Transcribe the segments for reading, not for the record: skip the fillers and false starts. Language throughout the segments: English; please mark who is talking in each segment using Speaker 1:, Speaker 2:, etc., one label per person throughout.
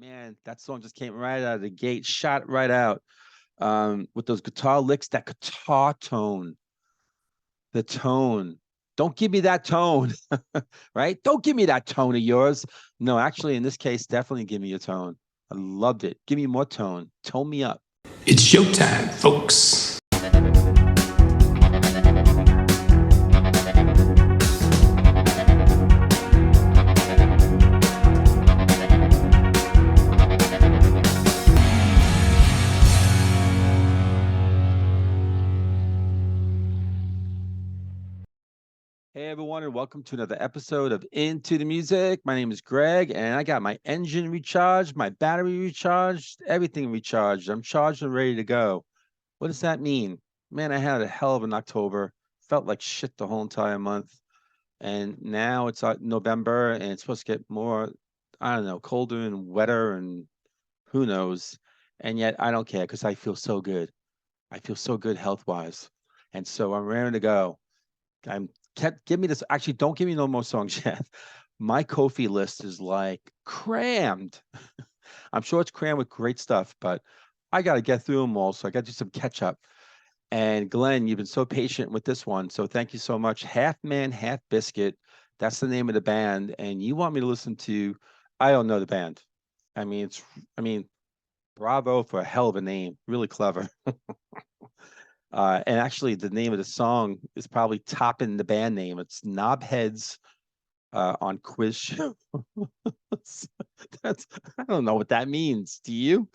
Speaker 1: Man, that song just came right out of the gate, shot right out. With those guitar licks, that guitar tone, the tone. Don't give me that tone, right? Don't give me that tone of yours. No, actually, in this case, definitely give me a tone. I loved it. Give me more tone. Tone me up.
Speaker 2: It's showtime, folks.
Speaker 1: Hey everyone, and welcome to another episode of Into the Music. My name is Greg, and I got my engine recharged, my battery recharged, everything recharged. I'm charged and ready to go. What does that mean? Man, I had a hell of an October. Felt like shit the whole entire month. And now it's November, and it's supposed to get more, I don't know, colder and wetter, and who knows. And yet I don't care because I feel so good. I feel so good health wise. And so I'm ready to go. I'm kept give me this. Actually, don't give me no more songs yet. My Kofi list is like crammed. I'm sure it's crammed with great stuff, but I got to get through them all. So I got to do some catch up. And Glenn, you've been so patient with this one. So thank you so much. Half Man, Half Biscuit. That's the name of the band. And you want me to listen to, I don't know the band. I mean, I mean, bravo for a hell of a name. Really clever. And actually, the name of the song is probably topping the band name. It's Knobheads on Quiz Show. That's I don't know what that means. Do you?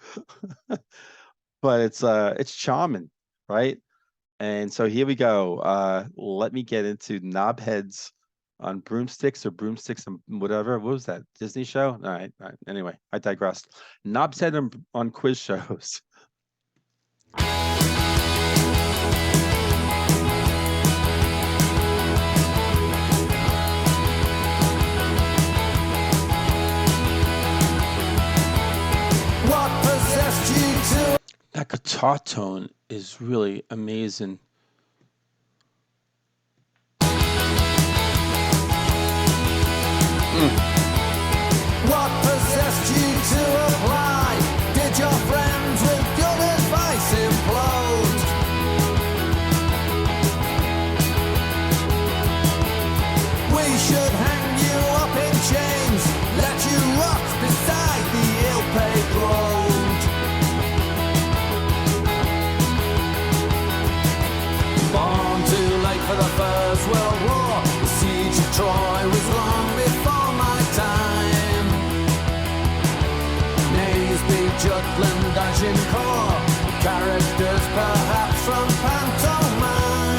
Speaker 1: But it's charming, right? And so here we go. Let me get into Knobheads on broomsticks and whatever. What was that? Disney show? All right. Anyway, I digressed. Knobhead on quiz shows. That guitar tone is really amazing.
Speaker 3: What possessed you to apply? Did your friends with good advice implode? We should hang you up in chains, let you rot beside the ill-paved road. Born too late for the First World War, the siege of Troy was long before my time. Naseby, Jutland, Agincourt, characters perhaps from pantomime.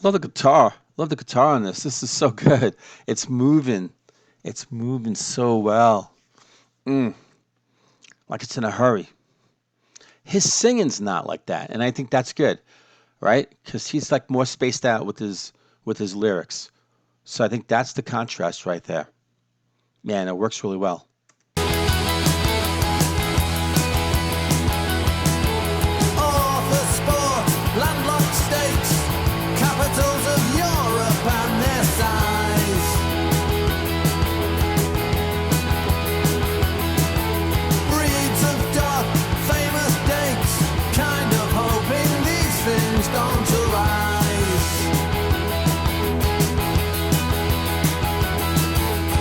Speaker 1: Love the guitar. Love the guitar on this. This is so good. It's moving. It's moving so well. Like it's in a hurry. His singing's not like that, and I think that's good, right? Because he's like more spaced out with his lyrics. So I think that's the contrast right there. Man, it works really well.
Speaker 3: Author sport, landlocked states, capitals of Europe and their size. Breeds of dog, famous dates, kind of hoping these things don't arise.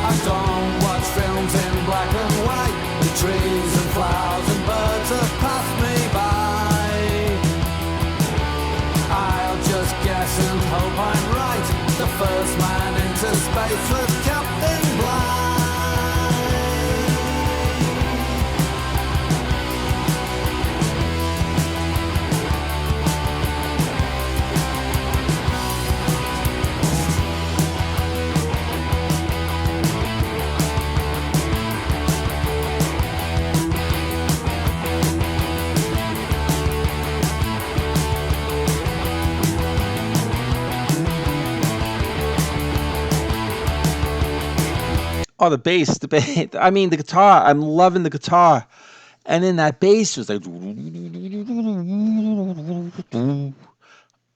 Speaker 3: I don't watch films in black and white. The trees and flowers and birds have passed me by. I'll just guess and hope I'm right. The first man into space was Captain Blind.
Speaker 1: Oh, the bass. I mean, the guitar. I'm loving the guitar, and then that bass was like,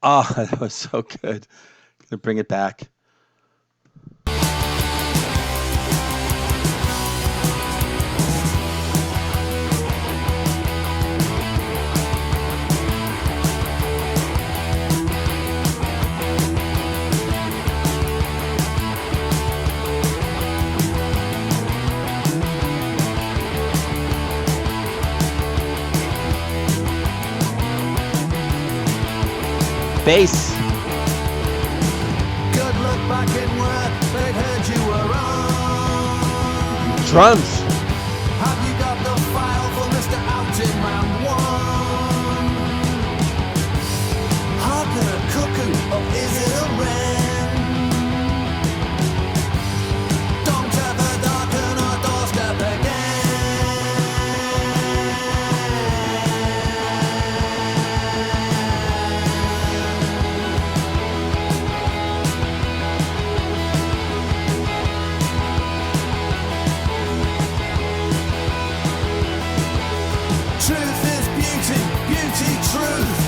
Speaker 1: oh, that was so good. Gonna bring it back. bass,
Speaker 3: Good luck back in work, they'd heard you were on.
Speaker 1: drums.
Speaker 3: Have you got the file for Mr. Out in round one? Harker a cuckoo, or is it a wren? Don't ever darken our doorstep Truth is beauty, beauty truth.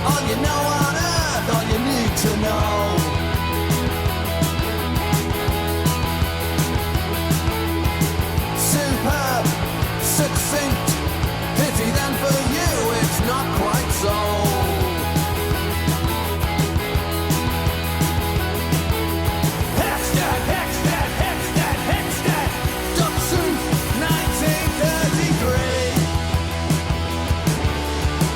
Speaker 3: All you know on earth, all you need to know. Superb, succinct. Pity then for you, it's not quite so. Hextad, Hextad, Hextad, Hextad. Duck Soup, 1933.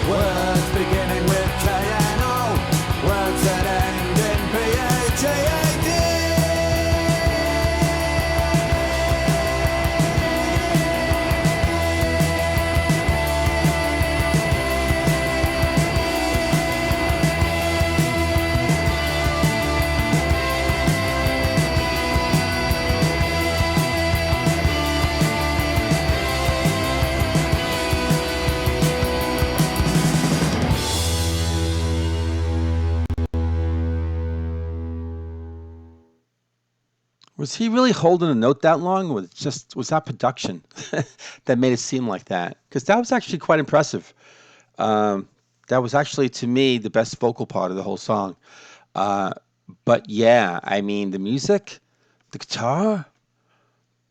Speaker 3: Words beginning with K-N-O. Words that end in P-H-A-A-D.
Speaker 1: Was he really holding a note that long? Was that production that made it seem like that? Because that was actually quite impressive. Um, that was actually to me the best vocal part of the whole song. Uh, but yeah, I mean the music, the guitar,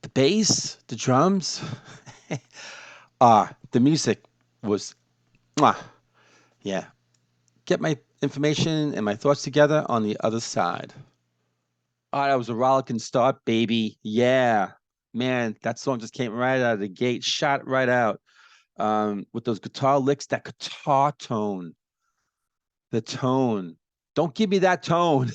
Speaker 1: the bass, the drums. The music was, mwah, yeah. Get my information and my thoughts together on the other side. Oh, that was a rollicking start, baby. Yeah. Man, that song just came right out of the gate, shot right out. With those guitar licks, that guitar tone, the tone. Don't give me that tone,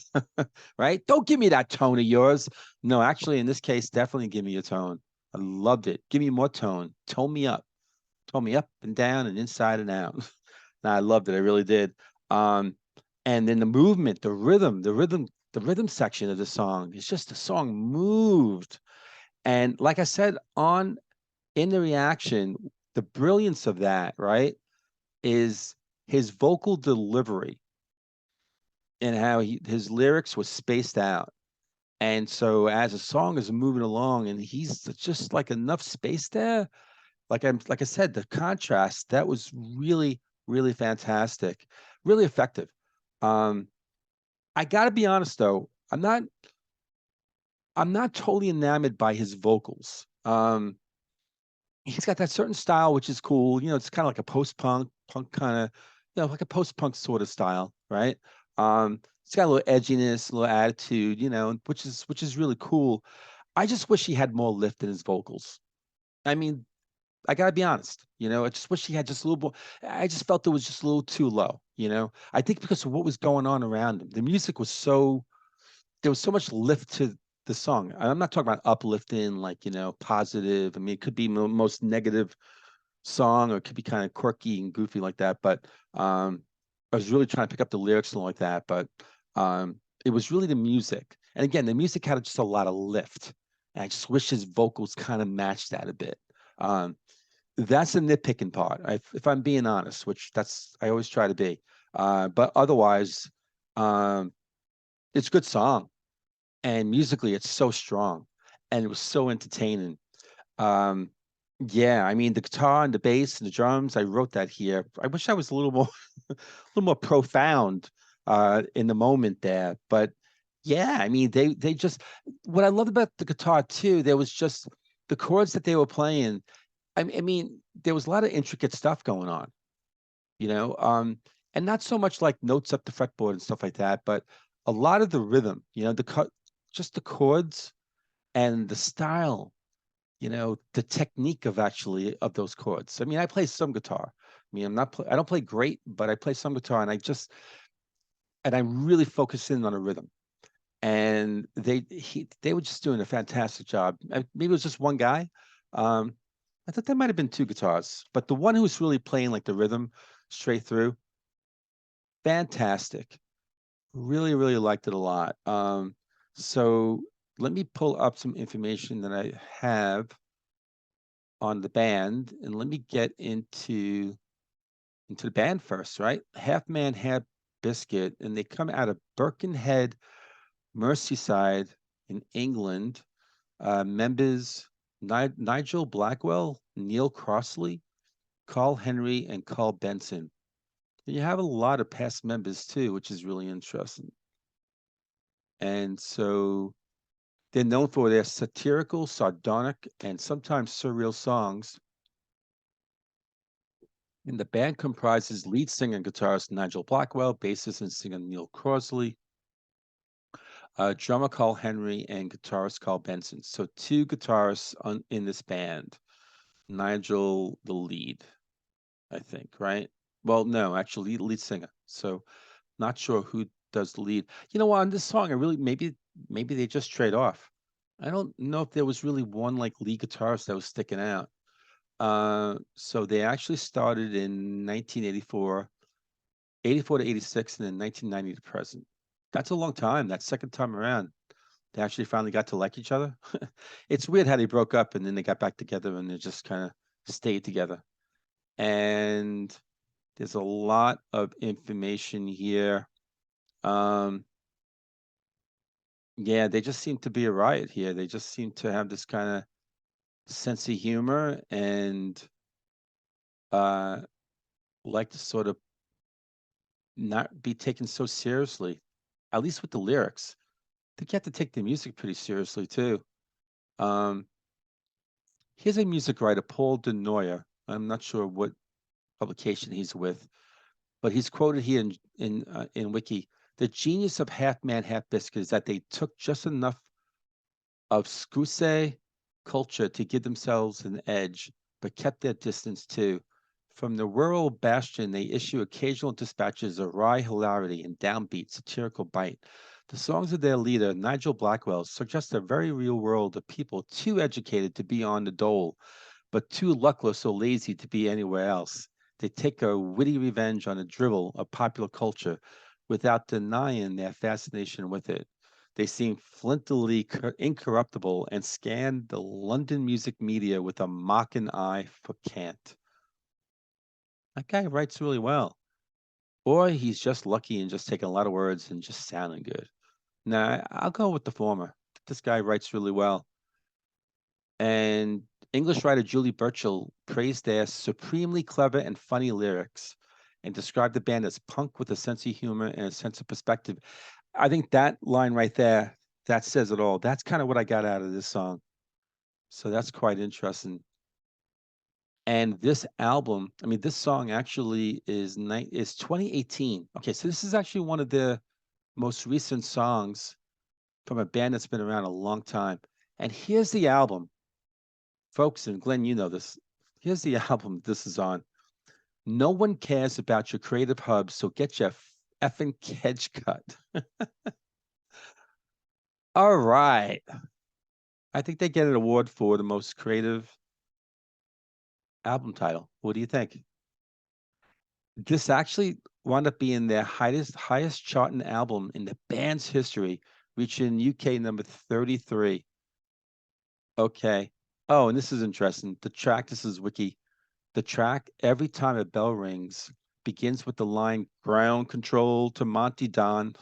Speaker 1: right? Don't give me that tone of yours. No, actually, in this case, definitely give me a tone. I loved it. Give me more tone. Tone me up. Tone me up and down and inside and out. No, I loved it. I really did. Um, and then the movement, the rhythm section of the song. It's just the song moved. And like I said, on in the reaction, the brilliance of that, right, is his vocal delivery and how his lyrics was spaced out. And so as the song is moving along and he's just like enough space there, like I said, the contrast, that was really, really fantastic, really effective. Um, I gotta be honest though, I'm not totally enamored by his vocals. He's got that certain style which is cool. It's kind of like a punk kind of, like a post-punk sort of style, right? It's got a little edginess, a little attitude, which is really cool. I just wish he had more lift in his vocals. I mean, I gotta be honest, I just wish he had just a little more. I just felt it was just a little too low. I think because of what was going on around him. The music was there was so much lift to the song. I'm not talking about uplifting, like, positive. I mean, it could be most negative song or it could be kind of quirky and goofy like that. But I was really trying to pick up the lyrics and all like that. But it was really the music. And again, the music had just a lot of lift. And I just wish his vocals kind of matched that a bit. Um, that's the nitpicking part, if I'm being honest, which I always try to be. But otherwise, um, it's a good song, and musically, it's so strong, and it was so entertaining. Um, yeah, I mean the guitar and the bass and the drums. I wrote that here. I wish I was a little more, a little more profound in the moment there, but yeah, I mean they just what I loved about the guitar too. There was just the chords that they were playing. I mean, there was a lot of intricate stuff going on, you know, um, and not so much like notes up the fretboard and stuff like that, but a lot of the rhythm, just the chords and the style, the technique of actually of those chords. I mean, I play some guitar. I mean, I don't play great, but I play some guitar, and and I really focused in on a rhythm. And they were just doing a fantastic job. Maybe it was just one guy. Um, I thought there might have been two guitars, but the one who was really playing like the rhythm straight through, fantastic. Really, really liked it a lot. So let me pull up some information that I have on the band, and let me get into the band first, right? Half Man, Half Biscuit, and they come out of Birkenhead, Merseyside, in England. Members Nigel Blackwell, Neil Crossley, Carl Henry, and Carl Benson. And you have a lot of past members too, which is really interesting. And so they're known for their satirical, sardonic, and sometimes surreal songs. And the band comprises lead singer and guitarist Nigel Blackwell, bassist and singer Neil Crossley, drummer Carl Henry, and guitarist Carl Benson. So two guitarists in this band. Nigel, the lead, I think, right? Well, no, actually, lead singer. So not sure who does the lead. You know what? On this song, I really maybe they just trade off. I don't know if there was really one like lead guitarist that was sticking out. So they actually started in 1984, 84 to 86, and then 1990 to present. That's a long time. That second time around, they actually finally got to like each other. It's weird how they broke up and then they got back together and they just kind of stayed together. And there's a lot of information here. Um, yeah, they just seem to be a riot here. They just seem to have this kind of sense of humor and uh, like to sort of not be taken so seriously, at least with the lyrics. I think you have to take the music pretty seriously too. Um, here's a music writer, Paul DeNoyer. I'm not sure what publication he's with, but he's quoted here in Wiki. The genius of Half Man, Half Biscuit is that they took just enough of Scuse culture to give themselves an edge, but kept their distance too. From the rural bastion, they issue occasional dispatches of wry hilarity and downbeat satirical bite. The songs of their leader, Nigel Blackwell, suggest a very real world of people too educated to be on the dole, but too luckless or lazy to be anywhere else. They take a witty revenge on the drivel of popular culture without denying their fascination with it. They seem flintily incorruptible and scan the London music media with a mocking eye for cant. That guy writes really well. Or he's just lucky and just taking a lot of words and just sounding good. Nah, I'll go with the former. This guy writes really well. And English writer Julie Burchill praised their supremely clever and funny lyrics and described the band as punk with a sense of humor and a sense of perspective. I think that line right there, that says it all. That's kind of what I got out of this song. So that's quite interesting. And this album, I mean, this song actually is 2018. Okay, so this is actually one of the most recent songs from a band that's been around a long time. And here's the album, folks, and Glenn, you know this. Here's the album this is on. No one cares about your creative hub, so get your effing kedge cut. All right. I think they get an award for the most creative album title. What do you think? This actually wound up being their highest charting album in the band's history, reaching UK number 33. Okay. Oh, and this is interesting. The track, this is Wiki. The track, Every Time a Bell Rings, begins with the line ground control to Monty Don,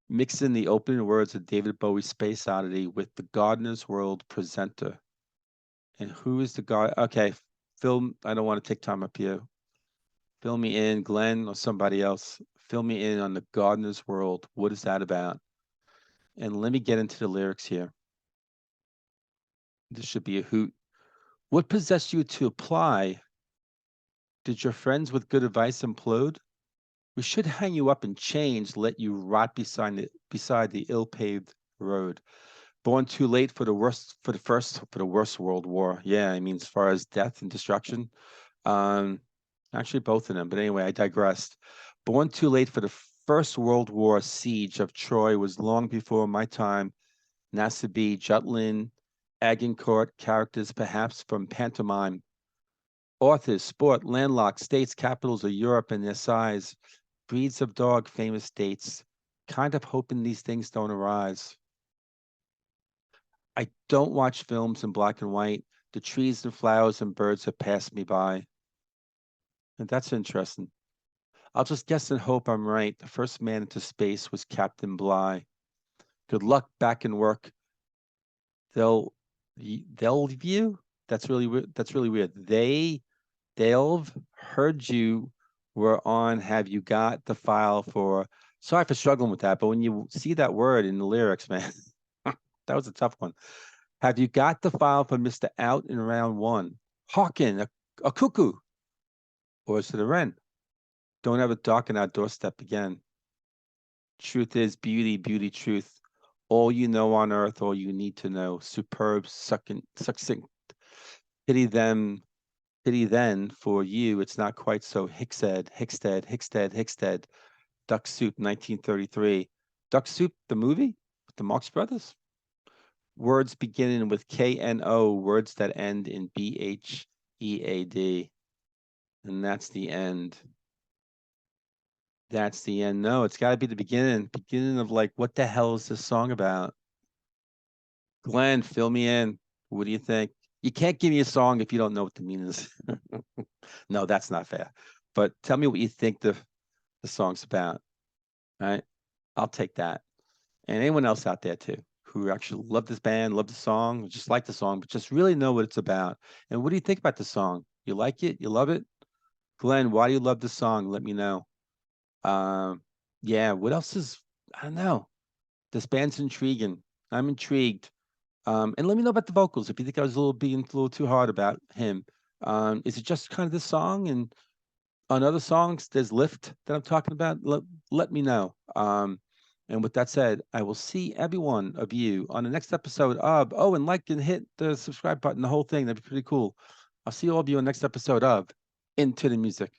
Speaker 1: mixing the opening words of David Bowie's Space Oddity with the Gardener's World presenter. And who is the guy? Okay, Phil, I don't want to take time up here. Fill me in, Glenn or somebody else. Fill me in on the Gardener's World. What is that about? And let me get into the lyrics here. This should be a hoot. What possessed you to apply? Did your friends with good advice implode? We should hang you up in chains, let you rot beside the ill-paved road. Born too late for the worst world war. Yeah, I mean, as far as death and destruction. Actually, both of them. But anyway, I digressed. Born too late for the First World War siege of Troy was long before my time. Naseby, Jutland, Agincourt, characters perhaps from pantomime. Authors, sport, landlocked states, capitals of Europe and their size. Breeds of dog, famous dates. Kind of hoping these things don't arise. I don't watch films in black and white. The trees and flowers and birds have passed me by. And that's interesting. I'll just guess and hope I'm right. The first man into space was Captain Bligh. Good luck back in work. They'll they'll view. That's really weird. That's really weird. They'll heard you were on. Have you got the file for? Sorry for struggling with that, but when you see that word in the lyrics, man, that was a tough one. Have you got the file for Mister Out in round one? Hawking, a cuckoo, or is it a wren? Don't ever darken our doorstep again. Truth is beauty, beauty, truth. All you know on earth, all you need to know. Superb, succinct. Pity them, pity then for you. It's not quite so. Hickstead. Duck Soup, 1933. Duck Soup, the movie with the Marx Brothers. Words beginning with KNO, words that end in BHEAD. And that's the end. That's the end. No, it's got to be the beginning of like, what the hell is this song about? Glenn, fill me in. What do you think? You can't give me a song if you don't know what the meaning is. No, that's not fair. But tell me what you think the song's about. All right, I'll take that. And anyone else out there too, who actually love this band, love the song, just like the song, but just really know what it's about. And what do you think about the song? You like it? You love it? Glenn, why do you love the song? Let me know. Yeah, what else is, I don't know. This band's intriguing. I'm intrigued. And let me know about the vocals if you think I was being a little too hard about him. Is it just kind of this song? And on other songs, there's Lift that I'm talking about. Let me know. And with that said, I will see every one of you on the next episode of, oh, and like and hit the subscribe button, the whole thing. That'd be pretty cool. I'll see all of you on the next episode of Into the Music.